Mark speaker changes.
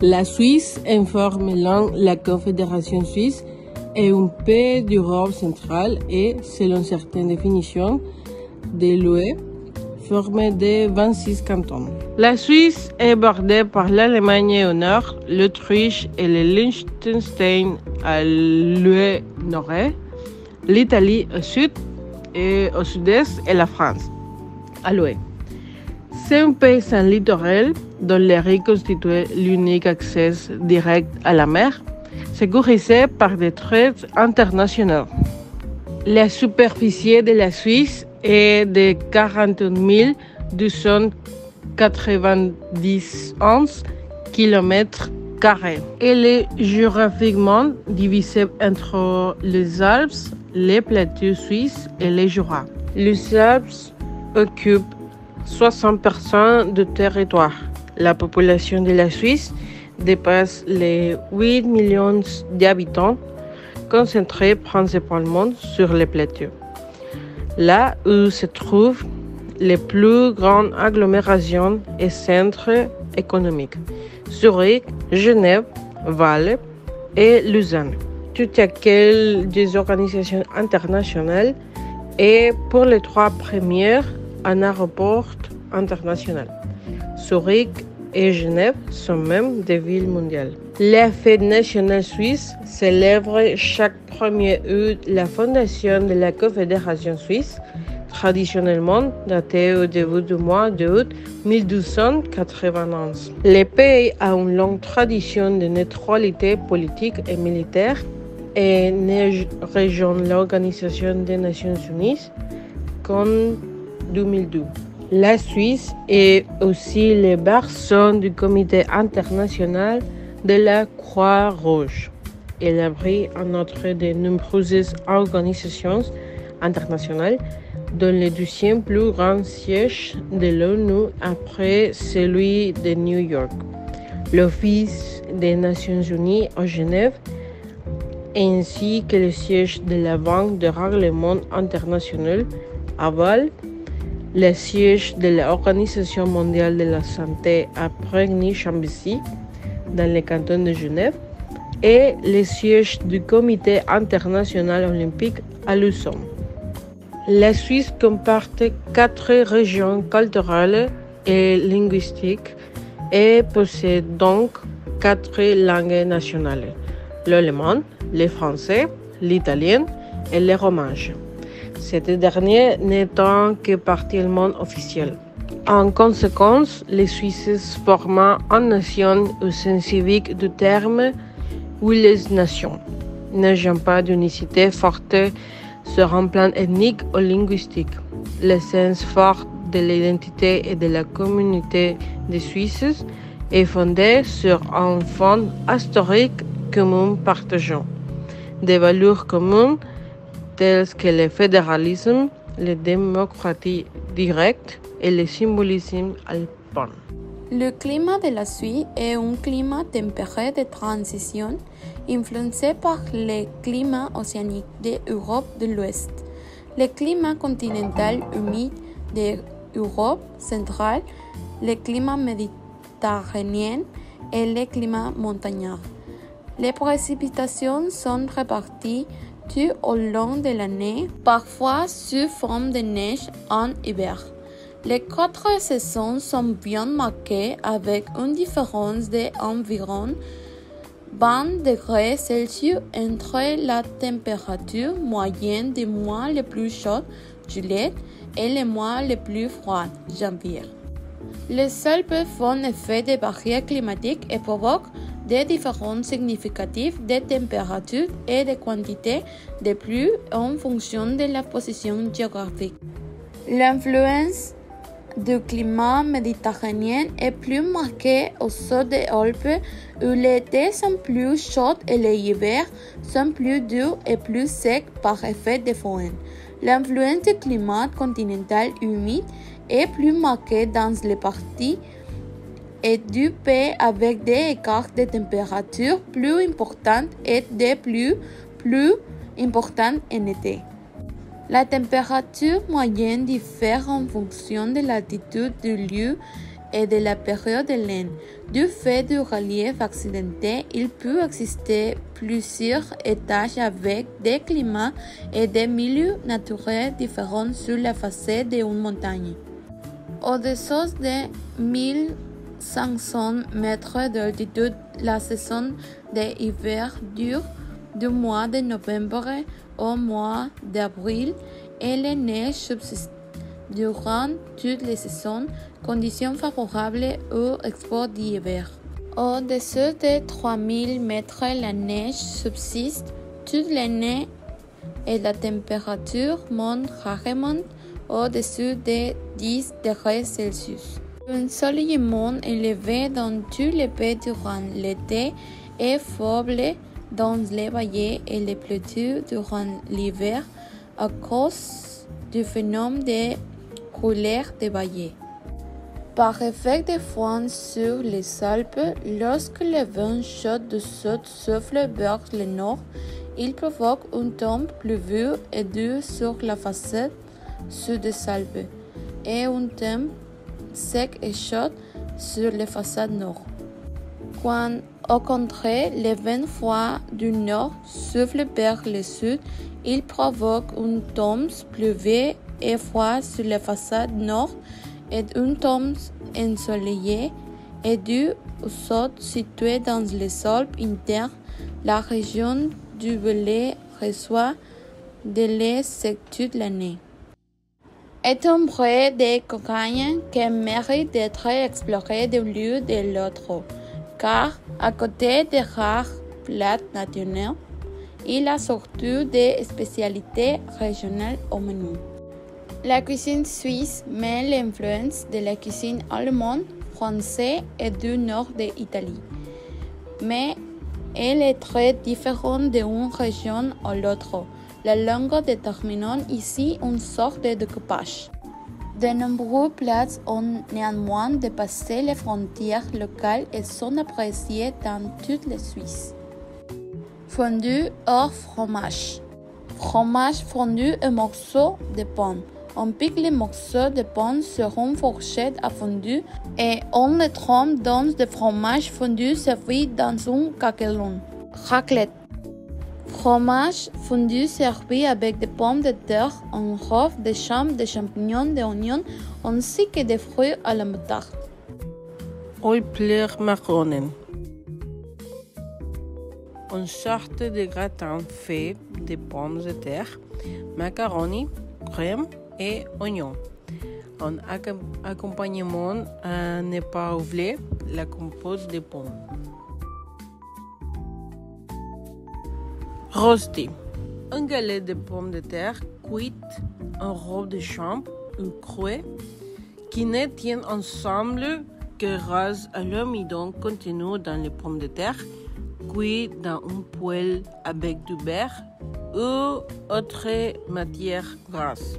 Speaker 1: La Suisse informe la Confédération suisse est un pays d'Europe centrale et, selon certaines définitions de l'UE, formé de 26 cantons. La Suisse est bordée par l'Allemagne au nord, l'Autriche et le Liechtenstein à l'ouest, l'Italie au sud et au sud-est et la France à l'ouest. C'est un pays sans littoral dont les rives constituent l'unique accès direct à la mer, sécurisé par des traités internationaux. La superficie de la Suisse est de 41 291 km². Elle est géographiquement divisée entre les Alpes, les plateaux suisses et les Jura. Les Alpes occupent 60% du territoire. La population de la Suisse dépasse les 8 millions d'habitants, concentrés principalement sur les plateaux. Là où se trouvent les plus grandes agglomérations et centres économiques, Zurich, Genève, Bâle et Lausanne. Toutes accueillent des organisations internationales et pour les 3 premières, un aéroport international. Zurich et Genève sont même des villes mondiales. La fête nationale suisse célèbre chaque 1er août la fondation de la Confédération suisse, traditionnellement datée au début du mois d'août 1291. Le pays a une longue tradition de neutralité politique et militaire et ne rejoint l'Organisation des Nations Unies qu'en 2002. La Suisse est aussi le berceau du Comité international de la Croix-Rouge. Elle abrite en outre de nombreuses organisations internationales, dont le 12e plus grand siège de l'ONU après celui de New York, l'Office des Nations Unies à Genève, ainsi que le siège de la Banque de règlement international à Bâle, le siège de l'Organisation mondiale de la santé à Bregny-Chambéry, dans le canton de Genève, et le siège du Comité international olympique à Lausanne. La Suisse comporte 4 régions culturelles et linguistiques et possède donc 4 langues nationales, l'allemand, le français, l'italien et le romanche. Cette dernière n'étant que partiellement officielle. En conséquence, les Suisses forment une nation au sens civique du terme ou les nations, n'ayant pas d'unicité forte sur un plan ethnique ou linguistique. L'essence forte de l'identité et de la communauté des Suisses est fondée sur un fond historique commun partageant, des valeurs communes tels que le fédéralisme, la démocratie directe et le symbolisme alpin.
Speaker 2: Le climat de la Suisse est un climat tempéré de transition influencé par le climat océanique de l'Europe de l'Ouest, le climat continental humide de l'Europe centrale, le climat méditerranéen et le climat montagnard. Les précipitations sont réparties tout au long de l'année, parfois sous forme de neige en hiver. Les 4 saisons sont bien marquées avec une différence d'environ 20 degrés Celsius entre la température moyenne des mois les plus chauds, juillet, et les mois les plus froids, janvier. Les Alpes font effet de barrières climatiques et provoquent des différences significatives de température et de quantité de pluie en fonction de la position géographique. L'influence du climat méditerranéen est plus marquée au sud des Alpes où les étés sont plus chauds et les hivers sont plus durs et plus secs par effet de foehn. L'influence du climat continental humide est plus marquée dans les parties et du pays avec des écarts de température plus importants et des pluies plus importantes en été. La température moyenne diffère en fonction de l'altitude du lieu et de la période de laine. Du fait du relief accidenté, il peut exister plusieurs étages avec des climats et des milieux naturels différents sur la façade d'une montagne. Au-dessous de 1500 mètres d'altitude, la saison d'hiver dure du mois de novembre au mois d'avril et les neiges subsistent durant toute la saison, conditions favorables au export d'hiver. Au-dessus de 3000 mètres, la neige subsiste toute l'année et la température monte rarement au-dessus de 10 degrés Celsius. Un ensoleillement élevé dans tout le pays durant l'été est faible dans les vallées et les plateaux durant l'hiver à cause du phénomène de couleur des vallées. Par effet de froid sur les Alpes, lorsque le vent chaud du sud souffle vers le nord, il provoque un temps pluvieux et doux sur la façade sud des Alpes et un temps sec et chaud sur la façade nord. Quand, au contraire, le vent froid du nord souffle vers le sud, il provoque un temps pluvieux et froid sur la façade nord et un temps ensoleillé et doux au sud situé dans les Alpes internes. La région du Valais reçoit de l'eau sec toute l'année. Est un pré de cocagne qui mérite d'être exploré d'un lieu de l'autre, car à côté des rares plats nationaux, il a surtout des spécialités régionales au menu. La cuisine suisse met l'influence de la cuisine allemande, française et du nord de l'Italie, mais elle est très différente d'une région à l'autre. La langue déterminant ici une sorte de découpage. De nombreux plats ont néanmoins dépassé les frontières locales et sont appréciés dans toute la Suisse. Fondue hors fromage. Fromage fondu et morceaux de pain. On pique les morceaux de pain sur une fourchette à fondu et on les trempe dans du fromage fondu servi dans un caquelon. Raclette. Fromage fondu servi avec des pommes de terre, un rôti de chambre, des champignons, des oignons ainsi que des fruits à la moutarde.
Speaker 1: Euplermaronen. Une sorte de gratin fait de pommes de terre, macaroni, crème et oignons. En accompagnement à ne pas oublier la compote de pommes. Rosti. Un galet de pommes de terre cuites en robe de chambre, une crue, qui ne tient ensemble que grâce à l'amidon contenu dans les pommes de terre, cuit dans une poêle avec du beurre ou autre matière grasse.